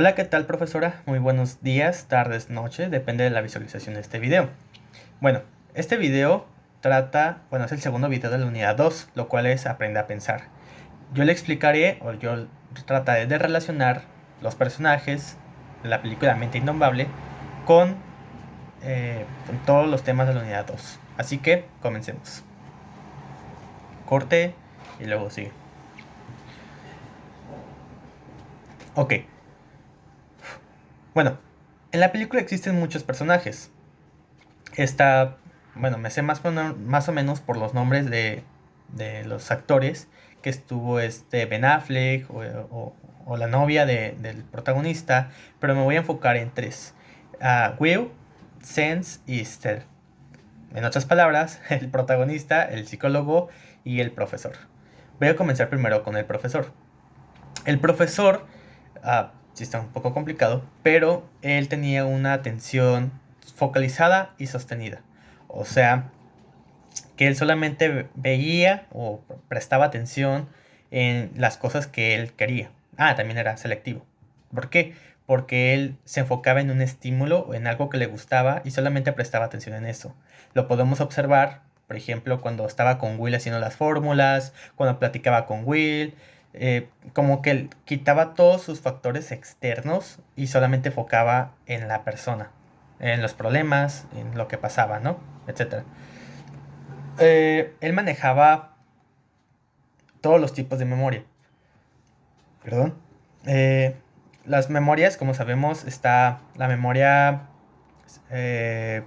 Hola, ¿qué tal, profesora? Muy buenos días, tardes, noches, depende de la visualización de este video. Bueno, este video es el segundo video de la unidad 2, lo cual es Aprende a pensar. Yo le explicaré, o yo trataré de relacionar los personajes de la película Mente Indomable con, con todos los temas de la unidad 2. Así que, comencemos. Corte y luego sigue. Ok, bueno, en la película existen muchos personajes. Esta, bueno, me sé más o menos por los nombres de los actores que estuvo Ben Affleck o la novia del protagonista, pero me voy a enfocar en tres: Will, Sense y Esther. En otras palabras, el protagonista, el psicólogo y el profesor. Voy a comenzar primero con el profesor. El profesor, sí está un poco complicado, pero él tenía una atención focalizada y sostenida. O sea, que él solamente veía o prestaba atención en las cosas que él quería. También era selectivo. ¿Por qué? Porque él se enfocaba en un estímulo o en algo que le gustaba y solamente prestaba atención en eso. Lo podemos observar, por ejemplo, cuando estaba con Will haciendo las fórmulas, cuando platicaba con Will, como que él quitaba todos sus factores externos y solamente enfocaba en la persona, en los problemas, en lo que pasaba, ¿no? Etcétera. Él manejaba todos los tipos de memoria. Perdón. Eh, las memorias, como sabemos, está la memoria eh,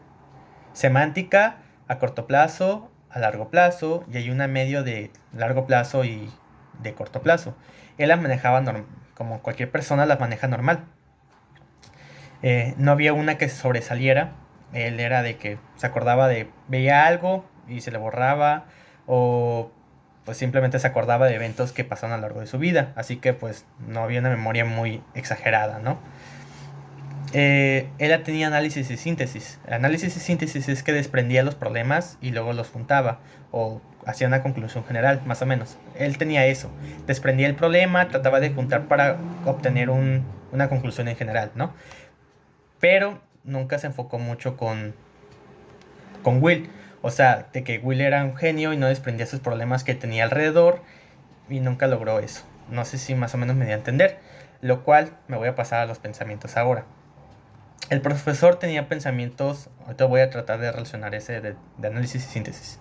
semántica a corto plazo, a largo plazo, y hay una medio de largo plazo y de corto plazo. Él la manejaba como cualquier persona la maneja normal. No había una que sobresaliera. Él era de que se acordaba veía algo y se le borraba, o pues simplemente se acordaba de eventos que pasaron a lo largo de su vida. Así que pues no había una memoria muy exagerada, ¿no? Él tenía análisis y síntesis. El análisis y síntesis es que desprendía los problemas y luego los juntaba o hacía una conclusión general, más o menos. Él tenía eso. Desprendía el problema, trataba de juntar para obtener una conclusión en general, ¿no? Pero nunca se enfocó mucho con Will. O sea, de que Will era un genio y no desprendía sus problemas que tenía alrededor y nunca logró eso. No sé si más o menos me dio a entender. Lo cual me voy a pasar a los pensamientos ahora. El profesor tenía pensamientos, ahorita voy a tratar de relacionar ese de análisis y síntesis.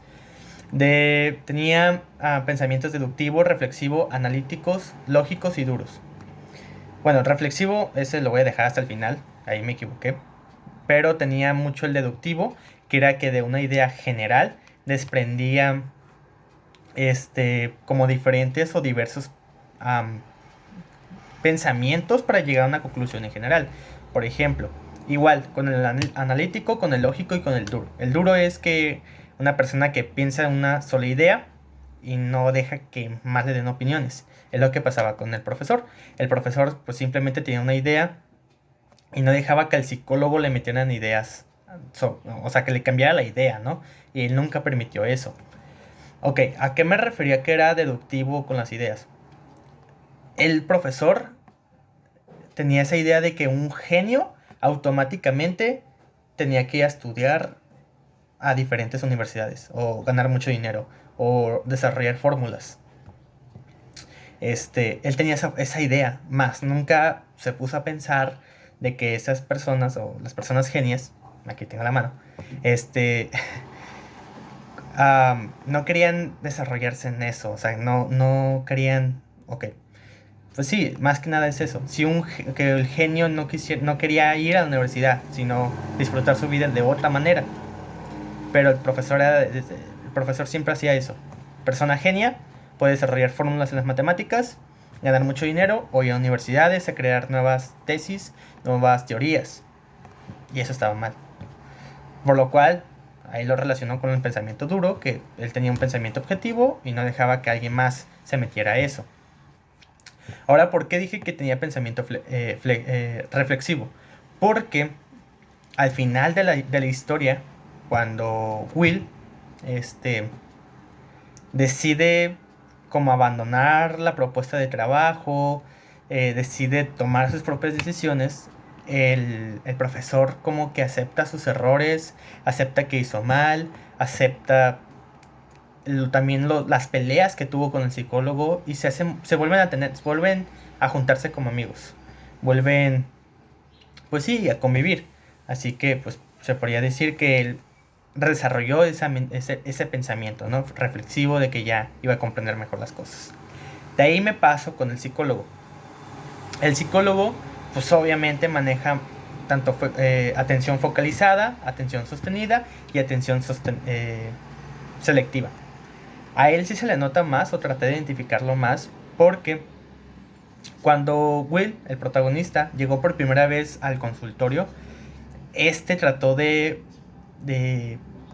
Tenía pensamientos deductivos, reflexivos, analíticos, lógicos y duros. Bueno, reflexivo, ese lo voy a dejar hasta el final, ahí me equivoqué. Pero tenía mucho el deductivo, que era que de una idea general desprendía como diferentes o diversos pensamientos para llegar a una conclusión en general. Por ejemplo, igual con el analítico, con el lógico y con el duro. El duro es que una persona que piensa en una sola idea y no deja que más le den opiniones. Es lo que pasaba con el profesor. El profesor pues simplemente tenía una idea y no dejaba que al psicólogo le metieran ideas, o sea, que le cambiara la idea, ¿no? Y él nunca permitió eso. Ok, ¿a qué me refería que era deductivo con las ideas? El profesor tenía esa idea de que un genio automáticamente tenía que ir a estudiar a diferentes universidades o ganar mucho dinero o desarrollar fórmulas. Él tenía esa idea, más nunca se puso a pensar de que esas personas o las personas genias, aquí tengo la mano, no querían desarrollarse en eso, o sea, no querían, ok, pues sí, más que nada es eso. Que el genio no quería ir a la universidad, sino disfrutar su vida de otra manera. Pero el profesor siempre hacía eso. Persona genia puede desarrollar fórmulas en las matemáticas, ganar mucho dinero, o ir a universidades a crear nuevas tesis, nuevas teorías. Y eso estaba mal. Por lo cual, ahí lo relacionó con el pensamiento duro, que él tenía un pensamiento objetivo y no dejaba que alguien más se metiera a eso. Ahora, ¿por qué dije que tenía pensamiento reflexivo? Porque al final de la historia, cuando Will decide como abandonar la propuesta de trabajo, decide tomar sus propias decisiones, el profesor como que acepta sus errores, acepta que hizo mal, acepta también las peleas que tuvo con el psicólogo y se vuelven a juntarse como amigos, vuelven, pues sí, a convivir. Así que pues se podría decir que él desarrolló ese pensamiento, ¿no? Reflexivo, de que ya iba a comprender mejor las cosas. De ahí me paso con el psicólogo. El psicólogo pues obviamente maneja tanto atención focalizada, atención sostenida y atención selectiva. A él sí se le nota más, o traté de identificarlo más, porque cuando Will, el protagonista, llegó por primera vez al consultorio, trató de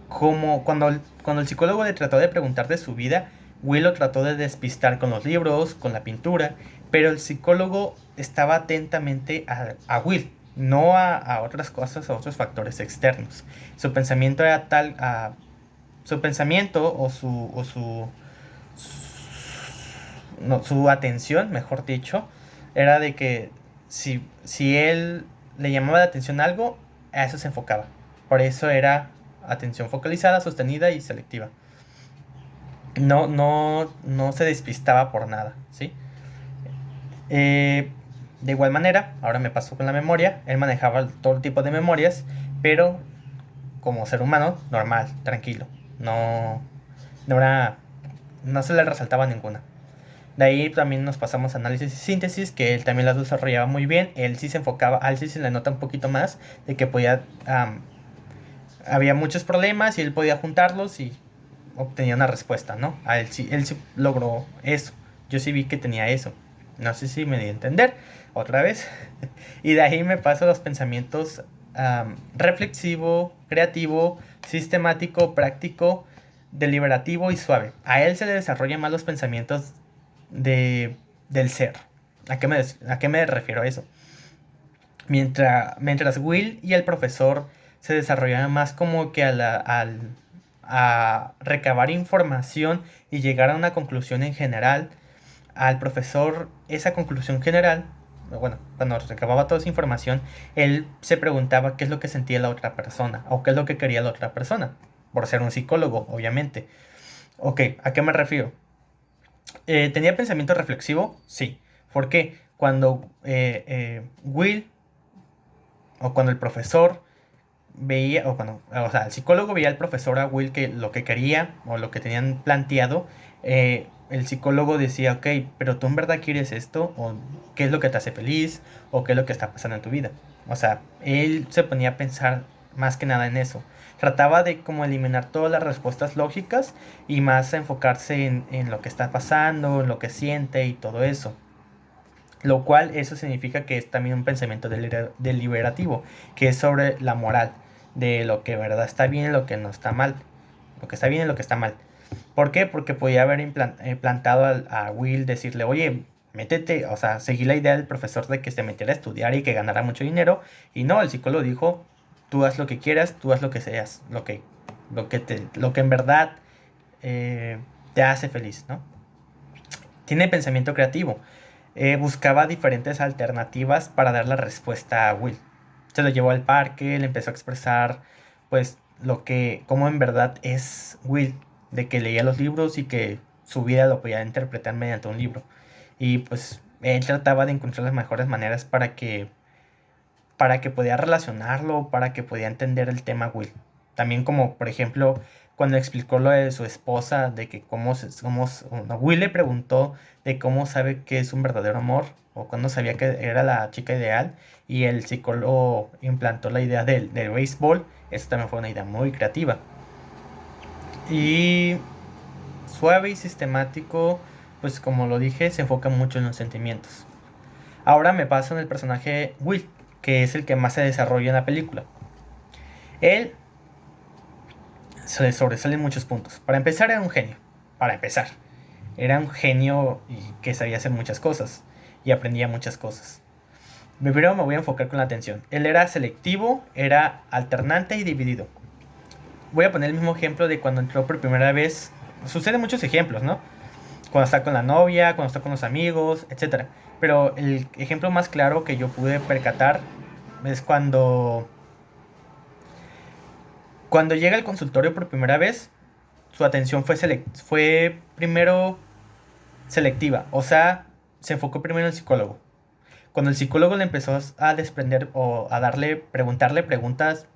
cuando el psicólogo le trató de preguntar de su vida, Will lo trató de despistar con los libros, con la pintura, pero el psicólogo estaba atentamente a Will, no a otras cosas, a otros factores externos. Su pensamiento era su pensamiento su atención, mejor dicho, era de que si él le llamaba la atención a algo, a eso se enfocaba. Por eso era atención focalizada, sostenida y selectiva. No se despistaba por nada, ¿sí? De igual manera, ahora me pasó con la memoria. Él manejaba todo tipo de memorias, pero como ser humano, normal, tranquilo. No se le resaltaba ninguna. De ahí también nos pasamos a análisis y síntesis, que él también las desarrollaba muy bien. Él sí se enfocaba, a él sí se le nota un poquito más de que había muchos problemas y él podía juntarlos y obtenía una respuesta, ¿no? Él sí logró eso. Yo sí vi que tenía eso. No sé si me di a entender otra vez. Y de ahí me paso a los pensamientos reflexivo, creativo, sistemático, práctico, deliberativo y suave. A él se le desarrollan más los pensamientos del ser. ¿A qué me refiero a eso? Mientras Will y el profesor se desarrollaban más como que a recabar información y llegar a una conclusión en general, al profesor esa conclusión general, bueno, cuando recababa toda esa información, él se preguntaba qué es lo que sentía la otra persona o qué es lo que quería la otra persona, por ser un psicólogo, obviamente. Ok, ¿a qué me refiero? ¿Tenía pensamiento reflexivo? Sí. ¿Por qué? Cuando Will o cuando el profesor veía, o sea, el psicólogo veía al profesor, a Will, que lo que quería o lo que tenían planteado, el psicólogo decía, ok, pero tú en verdad quieres esto, o qué es lo que te hace feliz, o qué es lo que está pasando en tu vida. O sea, él se ponía a pensar más que nada en eso. Trataba de como eliminar todas las respuestas lógicas y más enfocarse en lo que está pasando, en lo que siente y todo eso. Lo cual eso significa que es también un pensamiento deliberativo, que es sobre la moral, de lo que verdad está bien y lo que no está mal, lo que está bien y lo que está mal. ¿Por qué? Porque podía haber plantado a Will, decirle, oye, métete, o sea, seguí la idea del profesor de que se metiera a estudiar y que ganara mucho dinero, y no, el psicólogo dijo, tú haz lo que quieras, tú haz lo que seas, lo que en verdad te hace feliz, ¿no? Tiene pensamiento creativo. Buscaba diferentes alternativas para dar la respuesta a Will. Se lo llevó al parque, le empezó a expresar pues cómo en verdad es Will, de que leía los libros y que su vida lo podía interpretar mediante un libro. Y pues él trataba de encontrar las mejores maneras para que podía relacionarlo, para que podía entender el tema Will. También como, por ejemplo, cuando explicó lo de su esposa, de que Will le preguntó de cómo sabe que es un verdadero amor, o cuando sabía que era la chica ideal, y el psicólogo implantó la idea del béisbol. Eso también fue una idea muy creativa. Y suave y sistemático, pues como lo dije, se enfoca mucho en los sentimientos. Ahora me paso en el personaje Will, que es el que más se desarrolla en la película. Él se le sobresalen muchos puntos. Para empezar, era un genio. Para empezar, era un genio y que sabía hacer muchas cosas y aprendía muchas cosas. Primero me voy a enfocar con la atención. Él era selectivo, era alternante y dividido. Voy a poner el mismo ejemplo de cuando entró por primera vez. Suceden muchos ejemplos, ¿no? cuando está con la novia, cuando está con los amigos, etcétera. Pero el ejemplo más claro que yo pude percatar es cuando llega al consultorio por primera vez, su atención fue primero selectiva, o sea, se enfocó primero en el psicólogo. Cuando el psicólogo le empezó a desprender o a preguntarle preguntas,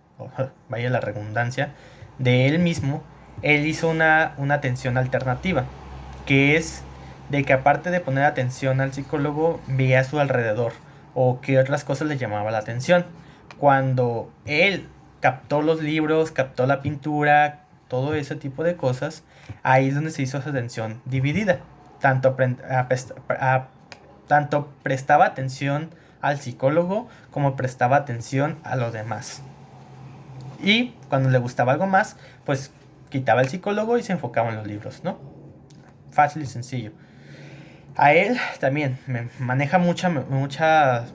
vaya la redundancia, de él mismo, él hizo una atención alternativa, que es de que aparte de poner atención al psicólogo, veía a su alrededor o qué otras cosas le llamaba la atención. Cuando él captó los libros, captó la pintura, todo ese tipo de cosas, ahí es donde se hizo esa atención dividida. Tanto, tanto prestaba atención al psicólogo como prestaba atención a los demás. Y cuando le gustaba algo más, pues quitaba el psicólogo y se enfocaba en los libros, ¿no? Fácil y sencillo. A él también maneja maneja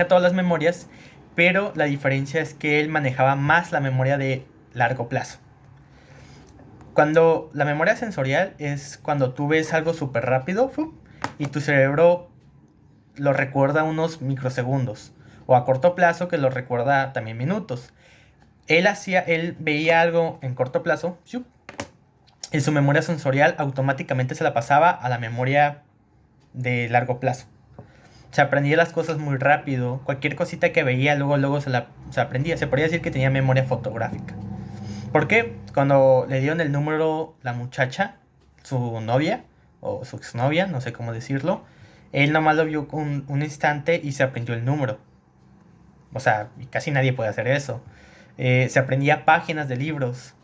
todas las memorias, pero la diferencia es que él manejaba más la memoria de largo plazo. Cuando la memoria sensorial es cuando tú ves algo súper rápido y tu cerebro lo recuerda unos microsegundos, o a corto plazo que lo recuerda también minutos. Él veía algo en corto plazo y su memoria sensorial automáticamente se la pasaba a la memoria de largo plazo. Se aprendía las cosas muy rápido. Cualquier cosita que veía luego se aprendía. Se podría decir que tenía memoria fotográfica. ¿Por qué? Cuando le dieron el número la muchacha, su novia o su exnovia, no sé cómo decirlo, él nomás lo vio un instante y se aprendió el número. O sea, casi nadie puede hacer eso. Se aprendía páginas de libros.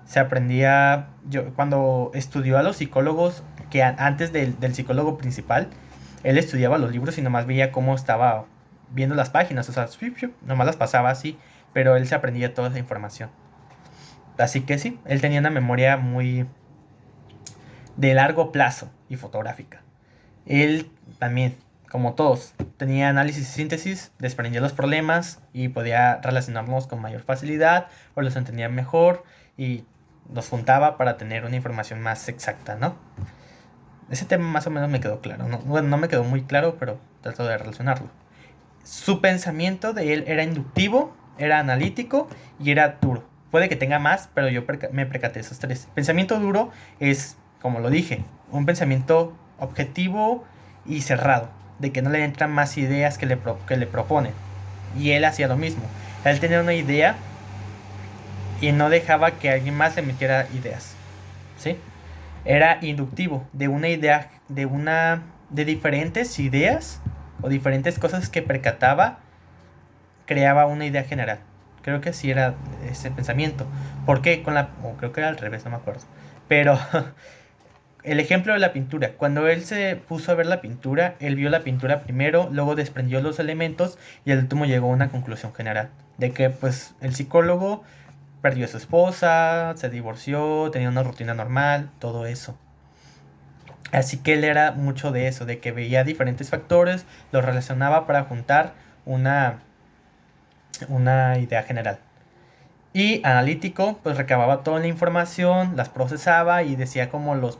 Se aprendía... Cuando estudió a los psicólogos, que antes del psicólogo principal, él estudiaba los libros y nomás veía cómo estaba viendo las páginas. O sea, nomás las pasaba así, pero él se aprendía toda esa información. Así que sí, él tenía una memoria muy de largo plazo y fotográfica. Él también, como todos, tenía análisis y síntesis, desprendía los problemas y podía relacionarnos con mayor facilidad o los entendía mejor y los juntaba para tener una información más exacta, ¿no? Ese tema más o menos me quedó claro. No me quedó muy claro, pero trato de relacionarlo. Su pensamiento de él era inductivo, era analítico y era duro. Puede que tenga más, pero yo me percaté de esos tres. Pensamiento duro es, como lo dije, un pensamiento objetivo y cerrado, de que no le entran más ideas que le proponen. Y él hacía lo mismo. Él tenía una idea y no dejaba que alguien más le metiera ideas, ¿sí? Era inductivo, de una idea, de diferentes ideas o diferentes cosas que percataba, creaba una idea general. Creo que así era ese pensamiento. ¿Por qué? Creo que era al revés, no me acuerdo. Pero el ejemplo de la pintura. Cuando él se puso a ver la pintura, él vio la pintura primero, luego desprendió los elementos y al último llegó a una conclusión general. De que pues el psicólogo perdió a su esposa, se divorció, tenía una rutina normal, todo eso. Así que él era mucho de eso, de que veía diferentes factores, los relacionaba para juntar una idea general. Y analítico, pues recababa toda la información, las procesaba y decía como lo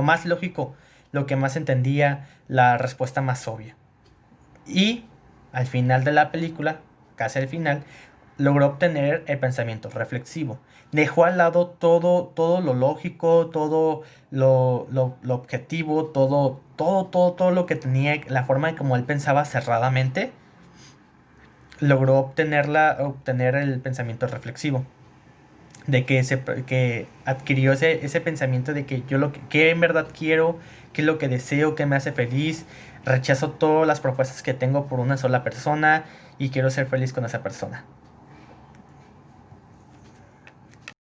más lógico, lo que más entendía, la respuesta más obvia. Y al final de la película, casi al final, logró obtener el pensamiento reflexivo. Dejó al lado todo lo lógico, todo lo objetivo, todo lo que tenía, la forma en como él pensaba cerradamente. Logró obtener el pensamiento reflexivo, de que adquirió ese pensamiento de que yo que en verdad quiero, qué es lo que deseo, qué me hace feliz, rechazo todas las propuestas que tengo por una sola persona y quiero ser feliz con esa persona.